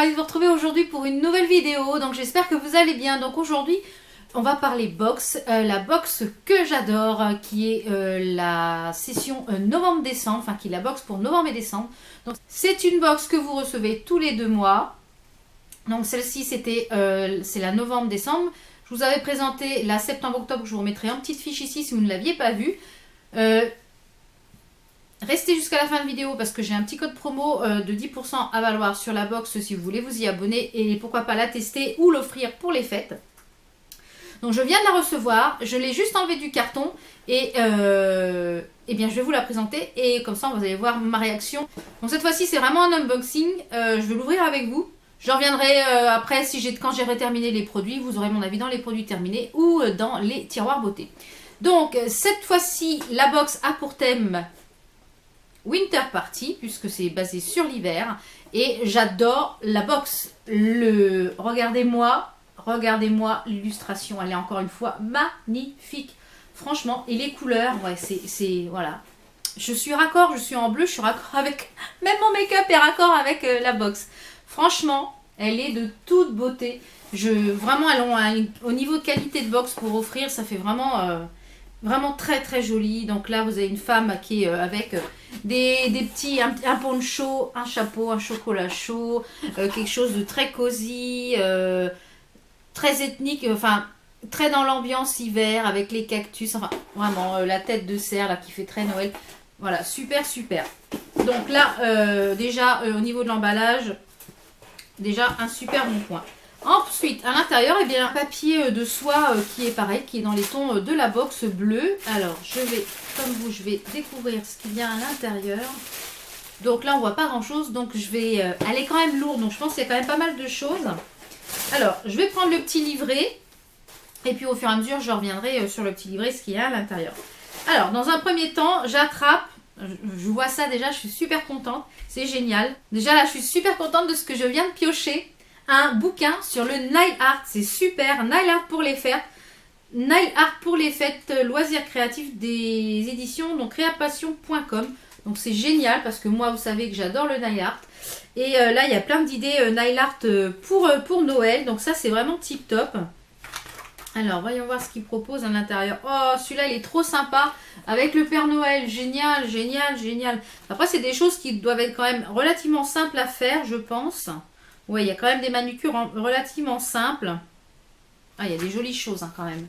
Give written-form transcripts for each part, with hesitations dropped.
ravie de vous retrouver aujourd'hui pour une nouvelle vidéo. Donc j'espère que vous allez bien. Donc aujourd'hui, on va parler box. La box que j'adore, qui est la session novembre-décembre, enfin qui est la box pour novembre et décembre. Donc c'est une box que vous recevez tous les 2 mois. Donc celle-ci c'est la novembre-décembre. Je vous avais présenté la septembre-octobre, je vous remettrai en petite fiche ici si vous ne l'aviez pas vue. Restez jusqu'à la fin de vidéo parce que j'ai un petit code promo de 10% à valoir sur la box si vous voulez vous y abonner et pourquoi pas la tester ou l'offrir pour les fêtes. Donc je viens de la recevoir, je l'ai juste enlevée du carton et bien je vais vous la présenter et comme ça vous allez voir ma réaction. Donc cette fois-ci c'est vraiment un unboxing, je vais l'ouvrir avec vous. Je reviendrai après quand j'aurai terminé les produits, vous aurez mon avis dans les produits terminés ou dans les tiroirs beauté. Donc cette fois-ci la box a pour thème Winter Party, puisque c'est basé sur l'hiver. Et j'adore la box. Regardez-moi l'illustration. Elle est encore une fois magnifique. Franchement, et les couleurs, ouais, c'est voilà. Je suis raccord, je suis en bleu, je suis raccord avec... Même mon make-up est raccord avec la box. Franchement, elle est de toute beauté. Vraiment, au niveau de qualité de box pour offrir, ça fait vraiment... Vraiment très très joli. Donc là vous avez une femme qui est avec des petits, un poncho, un chapeau, un chocolat chaud, quelque chose de très cosy, très ethnique, enfin très dans l'ambiance hiver avec les cactus, enfin vraiment la tête de cerf là qui fait très Noël. Voilà, super super. Donc là déjà au niveau de l'emballage, déjà un super bon point. Ensuite, à l'intérieur, eh bien, un papier de soie qui est pareil, qui est dans les tons de la box bleue. Alors, comme vous, je vais découvrir ce qu'il y a à l'intérieur. Donc là, on voit pas grand-chose. Donc, elle est quand même lourde. Donc, je pense qu'il y a quand même pas mal de choses. Alors, je vais prendre le petit livret. Et puis, au fur et à mesure, je reviendrai sur le petit livret, ce qu'il y a à l'intérieur. Alors, dans un premier temps, j'attrape. Je vois ça déjà, je suis super contente. C'est génial. Déjà, là, je suis super contente de ce que je viens de piocher. Un bouquin sur le nail art, c'est super. Nail art pour les fêtes, loisirs créatifs des éditions donc créapassion.com. Donc c'est génial parce que moi vous savez que j'adore le nail art et là il y a plein d'idées nail art pour Noël, donc ça c'est vraiment tip top. Alors voyons voir ce qu'il propose à l'intérieur. Oh, celui-là il est trop sympa avec le Père Noël, génial, génial, génial. Après c'est des choses qui doivent être quand même relativement simples à faire, je pense. Oui, il y a quand même des manucures relativement simples. Ah, il y a des jolies choses quand même.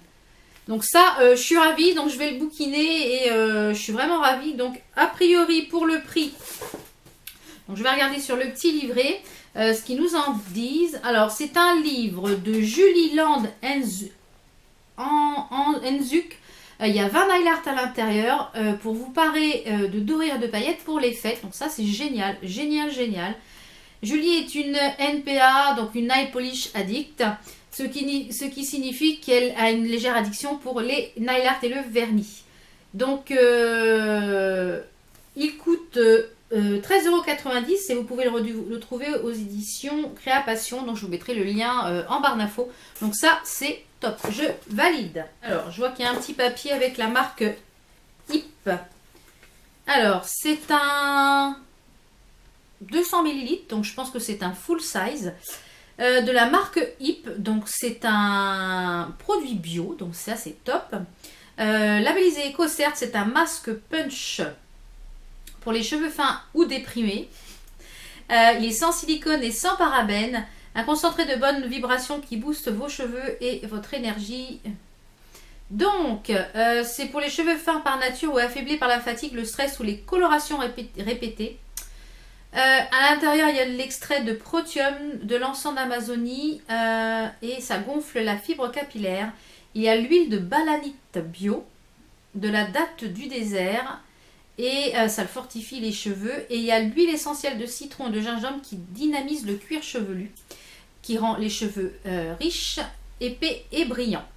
Donc ça, je suis ravie. Donc je vais le bouquiner et je suis vraiment ravie. Donc a priori pour le prix, donc je vais regarder sur le petit livret ce qu'ils nous en disent. Alors c'est un livre de Julie Land Enzuk. Il y a 20 nail art à l'intérieur pour vous parer de dorures de paillettes pour les fêtes. Donc ça c'est génial, génial, génial. Julie est une NPA, donc une nail polish addict, ce qui signifie qu'elle a une légère addiction pour les nail art et le vernis. Donc, il coûte 13,90 € et vous pouvez le trouver aux éditions Créapassion. Donc, je vous mettrai le lien en barre d'infos. Donc, ça, c'est top. Je valide. Alors, je vois qu'il y a un petit papier avec la marque HIP. Alors, c'est un... 200 ml, donc je pense que c'est un full size de la marque HIP, donc c'est un produit bio, donc ça c'est top. Labellisé EcoCert, c'est un masque punch pour les cheveux fins ou déprimés. Il est sans silicone et sans parabènes, un concentré de bonnes vibrations qui booste vos cheveux et votre énergie. Donc c'est pour les cheveux fins par nature ou affaiblis par la fatigue, le stress ou les colorations répétées. À l'intérieur, il y a l'extrait de Protium, de l'encens d'Amazonie et ça gonfle la fibre capillaire. Il y a l'huile de balanite bio, de la date du désert et ça le fortifie les cheveux. Et il y a l'huile essentielle de citron et de gingembre qui dynamise le cuir chevelu, qui rend les cheveux riches, épais et brillants.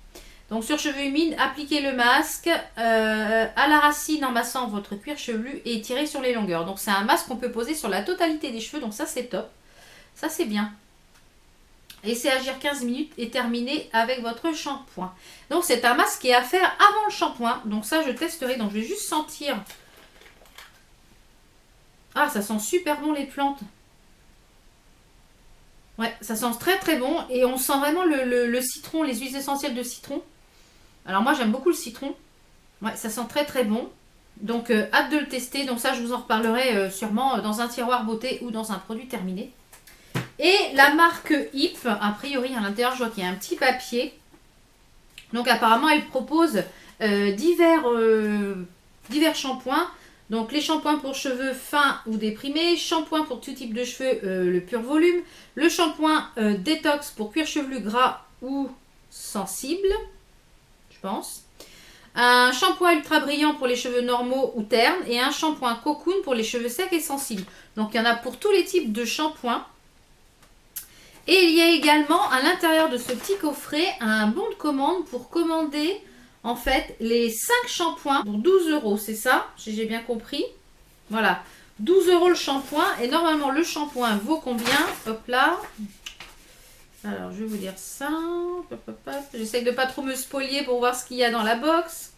Donc sur cheveux humides, appliquez le masque à la racine en massant votre cuir chevelu et tirez sur les longueurs. Donc c'est un masque qu'on peut poser sur la totalité des cheveux, donc ça c'est top. Ça c'est bien. Laissez agir 15 minutes et terminez avec votre shampoing. Donc c'est un masque qui est à faire avant le shampoing. Donc ça je testerai, donc je vais juste sentir. Ah, ça sent super bon les plantes. Ouais, ça sent très très bon et on sent vraiment le citron, les huiles essentielles de citron. Alors moi j'aime beaucoup le citron. Ouais, ça sent très très bon. Donc hâte de le tester. Donc ça je vous en reparlerai sûrement dans un tiroir beauté ou dans un produit terminé. Et la marque Yves, a priori à l'intérieur je vois qu'il y a un petit papier. Donc apparemment elle propose divers shampoings. Donc les shampoings pour cheveux fins ou déprimés, shampoing pour tout type de cheveux, le pur volume, le shampoing détox pour cuir chevelu gras ou sensible, je pense. Un shampoing ultra brillant pour les cheveux normaux ou ternes et un shampoing cocoon pour les cheveux secs et sensibles. Donc il y en a pour tous les types de shampoings. Et il y a également à l'intérieur de ce petit coffret un bon de commande pour commander en fait les 5 shampoings pour 12 €, c'est ça? J'ai bien compris. Voilà, 12 € le shampoing et normalement le shampoing vaut combien? Hop là. Alors je vais vous dire ça. J'essaie de pas trop me spolier pour voir ce qu'il y a dans la box.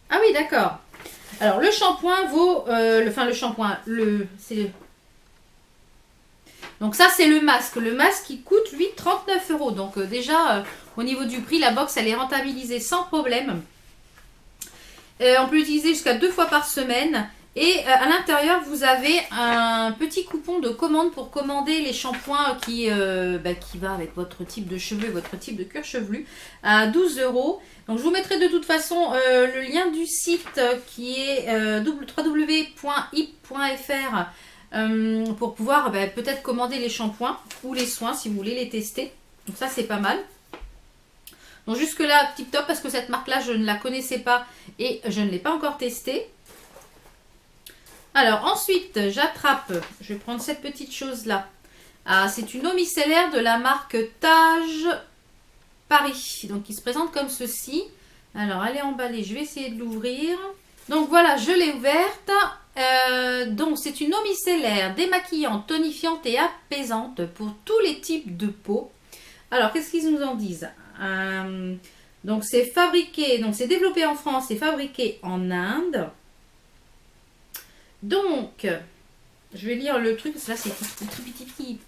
Ah oui, d'accord. Alors le shampoing vaut, le shampoing, donc ça c'est le masque. Le masque qui coûte lui 39 €. Donc déjà au niveau du prix, la box elle est rentabilisée sans problème. On peut l'utiliser jusqu'à 2 fois par semaine. Et à l'intérieur vous avez un petit coupon de commande pour commander les shampoings qui va avec votre type de cheveux, votre type de cuir chevelu à 12 €. Donc je vous mettrai de toute façon le lien du site qui est www.ip.fr pour pouvoir peut-être commander les shampoings ou les soins si vous voulez les tester. Donc ça c'est pas mal. Donc jusque là tip top parce que cette marque là je ne la connaissais pas et je ne l'ai pas encore testée. Alors ensuite j'attrape, je vais prendre cette petite chose là. Ah, c'est une eau micellaire de la marque Tage Paris. Donc il se présente comme ceci. Alors elle est emballée, je vais essayer de l'ouvrir. Donc voilà, je l'ai ouverte. Donc c'est une eau micellaire démaquillante, tonifiante et apaisante pour tous les types de peau. Alors qu'est-ce qu'ils nous en disent? Donc c'est fabriqué, donc c'est développé en France et fabriqué en Inde. Donc je vais lire le truc, parce que là c'est très petit.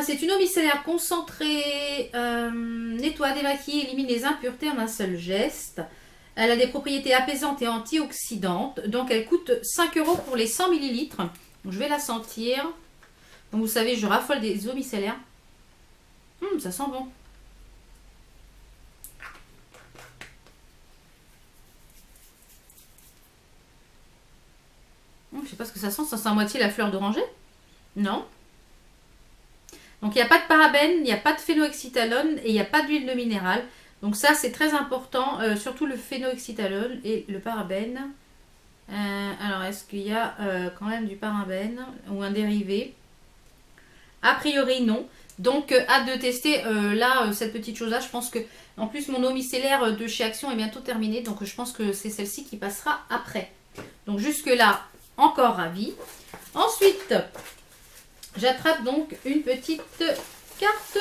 C'est une eau micellaire concentrée, nettoie, démaquille, élimine les impuretés en un seul geste. Elle a des propriétés apaisantes et antioxydantes. Donc elle coûte 5 € pour les 100 ml. Donc je vais la sentir. Donc vous savez, je raffole des eaux micellaires. Ça sent bon. Je sais pas ce que ça sent. Ça sent à moitié la fleur d'oranger. Non. Donc il n'y a pas de parabènes, il n'y a pas de phénoxytalone et il n'y a pas d'huile de minérale. Donc ça c'est très important, surtout le phénoxytalone et le parabène. Alors est-ce qu'il y a quand même du parabène ou un dérivé? A priori non. Donc hâte de tester cette petite chose là. Je pense que en plus mon eau micellaire de chez Action est bientôt terminée. Donc je pense que c'est celle-ci qui passera après. Donc jusque là encore ravi. Ensuite j'attrape donc une petite carte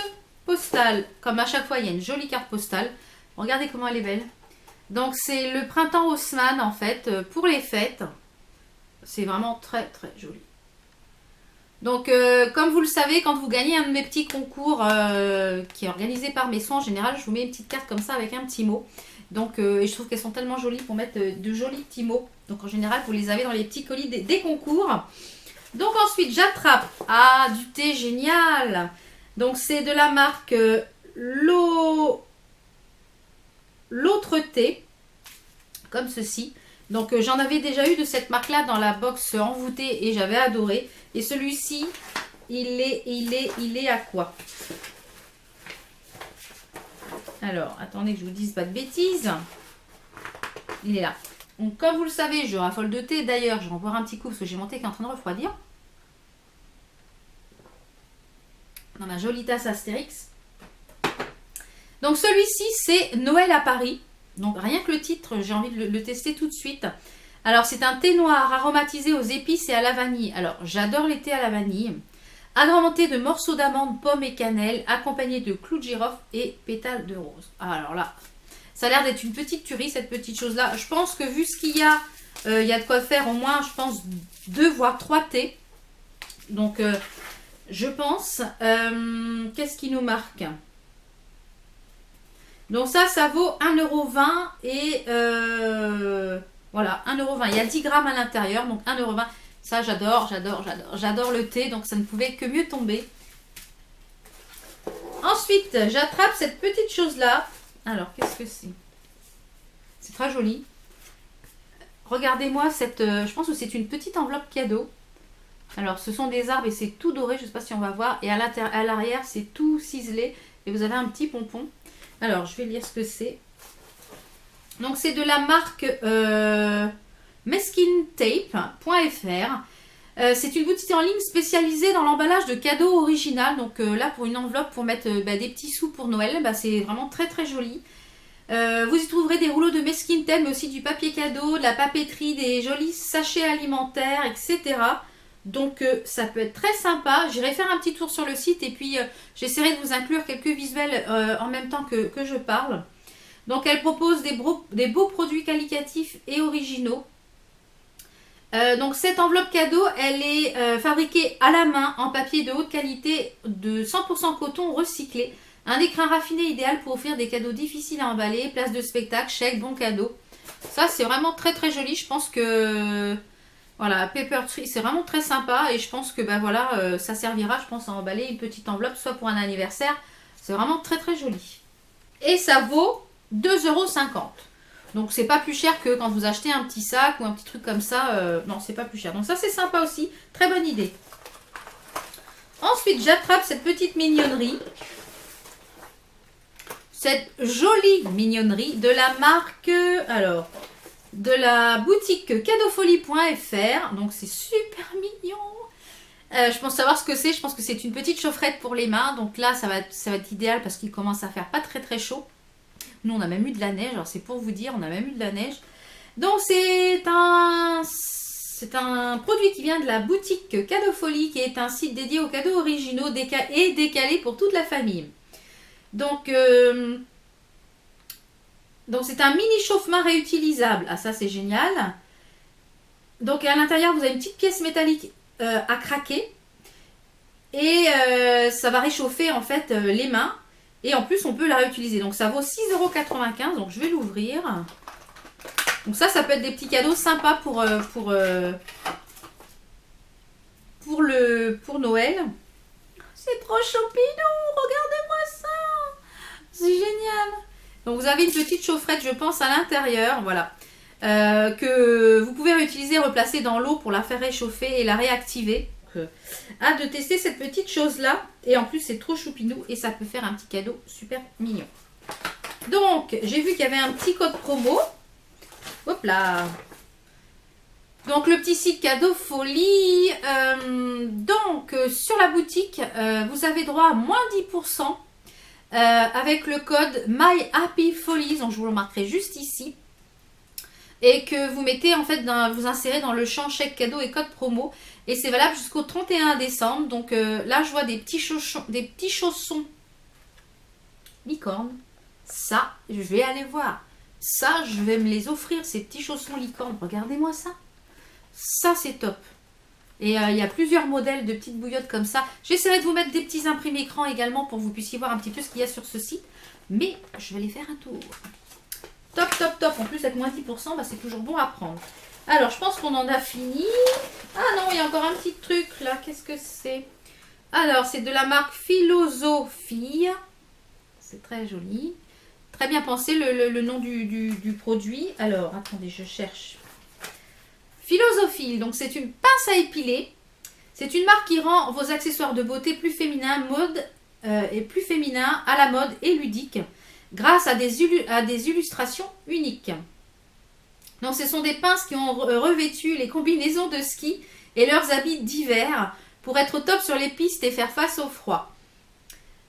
postale. Comme à chaque fois, il y a une jolie carte postale. Regardez comment elle est belle. Donc, c'est le printemps Haussmann, en fait, pour les fêtes. C'est vraiment très, très joli. Donc, comme vous le savez, quand vous gagnez un de mes petits concours qui est organisé par mes soins, en général, je vous mets une petite carte comme ça avec un petit mot. Donc, et je trouve qu'elles sont tellement jolies pour mettre de jolis petits mots. Donc, en général, vous les avez dans les petits colis des concours. Donc ensuite j'attrape du thé génial. Donc c'est de la marque l'autre thé comme ceci. Donc j'en avais déjà eu de cette marque là dans la box envoûtée et j'avais adoré. Et celui-ci il est à quoi? Alors attendez que je vous dise pas de bêtises. Il est là. Donc comme vous le savez, je raffole de thé. D'ailleurs, je vais en boire un petit coup parce que j'ai mon thé qui est en train de refroidir. Dans ma jolie tasse Astérix. Donc celui-ci, c'est Noël à Paris. Donc rien que le titre, j'ai envie de le tester tout de suite. Alors c'est un thé noir aromatisé aux épices et à la vanille. Alors j'adore les thés à la vanille. Agrémenté de morceaux d'amande, pommes et cannelle, accompagné de clous de girofle et pétales de rose. Alors là, ça a l'air d'être une petite tuerie cette petite chose-là. Je pense que vu ce qu'il y a, il y a de quoi faire au moins, je pense, 2 voire 3 thés. Donc, je pense, qu'est-ce qui nous marque? Donc ça vaut 1,20 € et voilà, 1,20 €. Il y a 10 grammes à l'intérieur, donc 1,20 €. Ça, j'adore le thé, donc ça ne pouvait que mieux tomber. Ensuite, j'attrape cette petite chose-là. Alors, qu'est-ce que c'est? C'est très joli. Regardez-moi cette... je pense que c'est une petite enveloppe cadeau. Alors, ce sont des arbres et c'est tout doré. Je ne sais pas si on va voir. Et à l'arrière, c'est tout ciselé. Et vous avez un petit pompon. Alors, je vais lire ce que c'est. Donc, c'est de la marque meskintape.fr. C'est une boutique en ligne spécialisée dans l'emballage de cadeaux original. Donc là, pour une enveloppe pour mettre des petits sous pour Noël, c'est vraiment très très joli. Vous y trouverez des rouleaux de meskin tape, mais aussi du papier cadeau, de la papeterie, des jolis sachets alimentaires, etc. Donc ça peut être très sympa. J'irai faire un petit tour sur le site et puis j'essaierai de vous inclure quelques visuels en même temps que je parle. Donc elle propose des beaux produits qualitatifs et originaux. Donc cette enveloppe cadeau, elle est fabriquée à la main en papier de haute qualité de 100% coton recyclé. Un écrin raffiné idéal pour offrir des cadeaux difficiles à emballer, place de spectacle, chèque, bon cadeau. Ça c'est vraiment très très joli. Je pense que voilà, Paper Tree, c'est vraiment très sympa et je pense que voilà, ça servira, je pense, à emballer une petite enveloppe, soit pour un anniversaire. C'est vraiment très très joli. Et ça vaut 2,50 €. Donc c'est pas plus cher que quand vous achetez un petit sac ou un petit truc comme ça. Non, c'est pas plus cher. Donc ça c'est sympa aussi. Très bonne idée. Ensuite, j'attrape cette petite mignonnerie. Cette jolie mignonnerie de la marque... alors, de la boutique cadeaufolie.fr. Donc c'est super mignon. Je pense savoir ce que c'est. Je pense que c'est une petite chaufferette pour les mains. Donc là, ça va être idéal parce qu'il commence à faire pas très très chaud. Nous, on a même eu de la neige. Alors, c'est pour vous dire, on a même eu de la neige. Donc, c'est un produit qui vient de la boutique Cadeau Folie, qui est un site dédié aux cadeaux originaux et décalés pour toute la famille. Donc c'est un mini chauffe-main réutilisable. Ah, ça, c'est génial. Donc, à l'intérieur, vous avez une petite pièce métallique à craquer. Et ça va réchauffer, en fait, les mains. Et en plus, on peut la réutiliser. Donc, ça vaut 6,95 €. Donc, je vais l'ouvrir. Donc, ça peut être des petits cadeaux sympas pour Noël. C'est trop choupinou. Regardez-moi ça. C'est génial. Donc, vous avez une petite chaufferette, je pense, à l'intérieur. Voilà. Que vous pouvez réutiliser, replacer dans l'eau pour la faire réchauffer et la réactiver. Hâte de tester cette petite chose là et en plus c'est trop choupinou et ça peut faire un petit cadeau super mignon. Donc j'ai vu qu'il y avait un petit code promo. Hop là. Donc le petit site Cadeau Folie. Donc sur la boutique vous avez droit à moins 10% avec le code MyHappyFolies. Donc je vous le marquerai juste ici. Et que vous mettez en fait, vous insérez dans le champ chèque cadeau et code promo. Et c'est valable jusqu'au 31 décembre. Donc là, je vois des petits chaussons licorne. Ça, je vais aller voir. Ça, je vais me les offrir, ces petits chaussons licorne. Regardez-moi ça. Ça, c'est top. Et il y a plusieurs modèles de petites bouillottes comme ça. J'essaierai de vous mettre des petits imprimés écran également pour que vous puissiez voir un petit peu ce qu'il y a sur ce site. Mais je vais aller faire un tour. Top, top, top. En plus, avec moins 10%, c'est toujours bon à prendre. Alors, je pense qu'on en a fini. Ah non, il y a encore un petit truc là. Qu'est-ce que c'est? Alors, c'est de la marque Philosophie. C'est très joli. Très bien pensé le nom du produit. Alors, attendez, je cherche. Philosophie. Donc, c'est une pince à épiler. C'est une marque qui rend vos accessoires de beauté plus féminins, plus féminins, à la mode et ludiques, grâce à des illustrations uniques. Donc ce sont des pinces qui ont revêtu les combinaisons de ski et leurs habits d'hiver pour être au top sur les pistes et faire face au froid.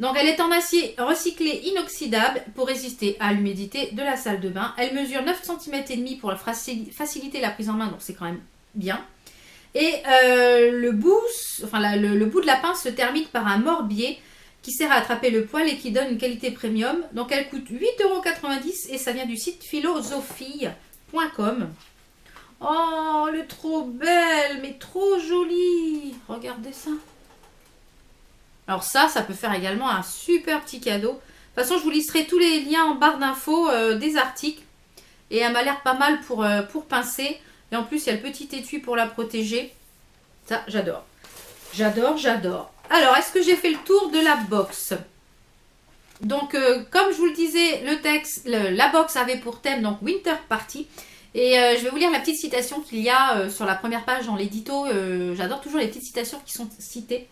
Donc elle est en acier recyclé inoxydable pour résister à l'humidité de la salle de bain. Elle mesure 9 cm et demi pour faciliter la prise en main, donc c'est quand même bien. Et le bout de la pince se termine par un morbier qui sert à attraper le poil et qui donne une qualité premium. Donc elle coûte 8,90 € et ça vient du site philosophie.com. Oh, elle est trop belle, mais trop jolie. Regardez ça. Alors ça peut faire également un super petit cadeau. De toute façon, je vous listerai tous les liens en barre d'infos des articles. Et elle m'a l'air pas mal pour pincer. Et en plus, il y a le petit étui pour la protéger. Ça, j'adore. J'adore, j'adore. Alors, est-ce que j'ai fait le tour de la box? Donc, comme je vous le disais, le texte, la box avait pour thème donc Winter Party. Et je vais vous lire la petite citation qu'il y a sur la première page dans l'édito. J'adore toujours les petites citations qui sont citées.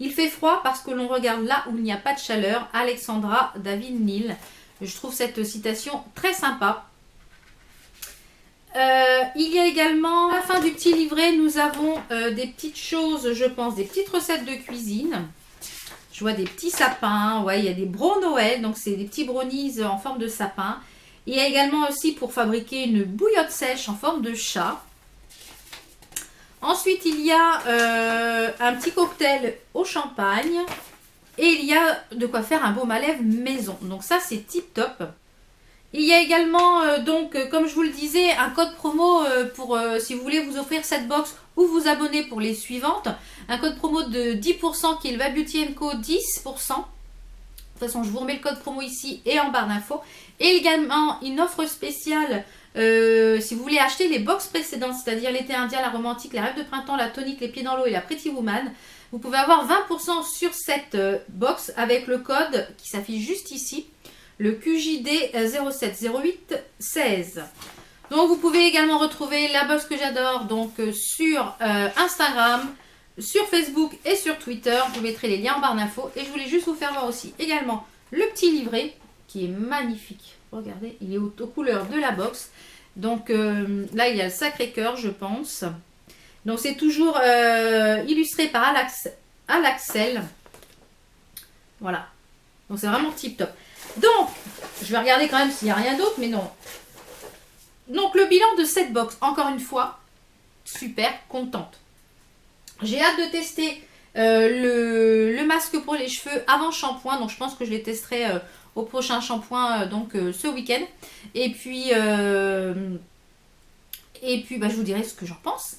Il fait froid parce que l'on regarde là où il n'y a pas de chaleur. Alexandra David Neal. Je trouve cette citation très sympa. Il y a également, à la fin du petit livret, nous avons des petites choses, je pense, des petites recettes de cuisine. Je vois des petits sapins, ouais, il y a des bro Noël, donc c'est des petits brownies en forme de sapin. Il y a également aussi pour fabriquer une bouillotte sèche en forme de chat. Ensuite, il y a un petit cocktail au champagne. Et il y a de quoi faire un baume à lèvres maison. Donc ça, c'est tip top. Il y a également, donc, comme je vous le disais, un code promo pour si vous voulez vous offrir cette box ou vous abonner pour les suivantes. Un code promo de 10% qui est le Va Beauty & Co 10%. De toute façon, je vous remets le code promo ici et en barre d'infos. Et également une offre spéciale si vous voulez acheter les box précédentes, c'est-à-dire l'été indien, la romantique, la rêve de printemps, la tonique, les pieds dans l'eau et la Pretty Woman. Vous pouvez avoir 20% sur cette box avec le code qui s'affiche juste ici, le QJD 070816. Donc vous pouvez également retrouver la box que j'adore donc sur Instagram, sur Facebook et sur Twitter. Je vous mettrai les liens en barre d'infos. Et je voulais juste vous faire voir aussi également le petit livret qui est magnifique. Regardez, il est aux couleurs de la box. Donc là, il y a le Sacré-Cœur, je pense. Donc c'est toujours illustré par Alaxel. Voilà. Donc c'est vraiment tip top. Donc, je vais regarder quand même s'il n'y a rien d'autre, mais non. Donc le bilan de cette box, encore une fois, super contente. J'ai hâte de tester le masque pour les cheveux avant shampoing. Donc je pense que je les testerai au prochain shampoing ce week-end. Et puis bah, je vous dirai ce que j'en pense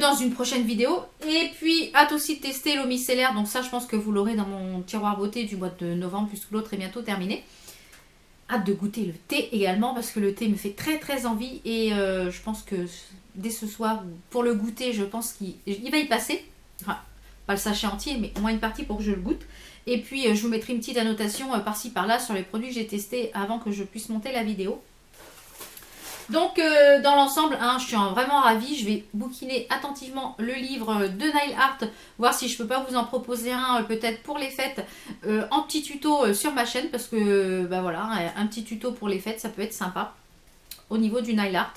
dans une prochaine vidéo. Et puis hâte aussi de tester l'eau micellaire. Donc ça, je pense que vous l'aurez dans mon tiroir beauté du mois de novembre, puisque l'autre est bientôt terminé. Hâte de goûter le thé également, parce que le thé me fait très très envie. Et je pense que dès ce soir, pour le goûter, je pense qu'il va y passer. Enfin, pas le sachet entier, mais au moins une partie pour que je le goûte. Et puis je vous mettrai une petite annotation par-ci par-là sur les produits que j'ai testés avant que je puisse monter la vidéo. Donc dans l'ensemble, je suis vraiment ravie. Je vais bouquiner attentivement le livre de Nail Art, voir si je peux pas vous en proposer un peut-être pour les fêtes en petit tuto sur ma chaîne, parce que bah voilà, un petit tuto pour les fêtes, ça peut être sympa au niveau du Nail Art.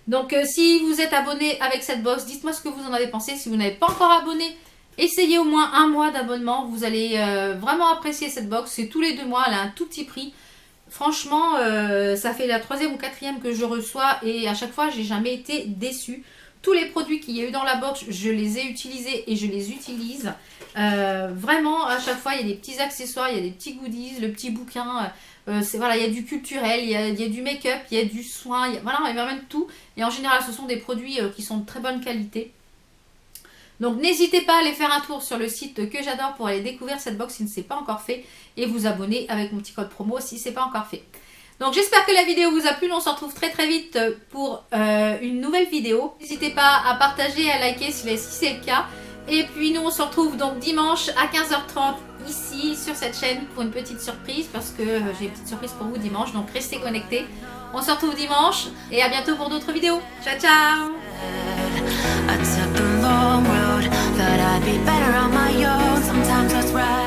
Donc si vous êtes abonné avec cette box, dites-moi ce que vous en avez pensé. Si vous n'avez pas encore abonné, essayez au moins un mois d'abonnement. Vous allez vraiment apprécier cette box. C'est tous les 2 mois, elle a un tout petit prix. Franchement, ça fait la 3e ou 4e que je reçois et à chaque fois, j'ai jamais été déçue. Tous les produits qu'il y a eu dans la box, je les ai utilisés et je les utilise. Vraiment, à chaque fois, il y a des petits accessoires, il y a des petits goodies, le petit bouquin. Voilà, il y a du culturel, il y a du make-up, il y a du soin. Voilà, il y a même tout. Et en général, ce sont des produits qui sont de très bonne qualité. Donc n'hésitez pas à aller faire un tour sur le site que j'adore pour aller découvrir cette box si ce n'est pas encore fait et vous abonner avec mon petit code promo si ce n'est pas encore fait. Donc j'espère que la vidéo vous a plu, on se retrouve très très vite pour une nouvelle vidéo. N'hésitez pas à partager et à liker si c'est le cas. Et puis nous on se retrouve donc dimanche à 15h30 ici sur cette chaîne pour une petite surprise, parce que j'ai une petite surprise pour vous dimanche, donc restez connectés. On se retrouve dimanche et à bientôt pour d'autres vidéos. Ciao ciao. I took the long road, thought I'd be better on my own. Sometimes that's right.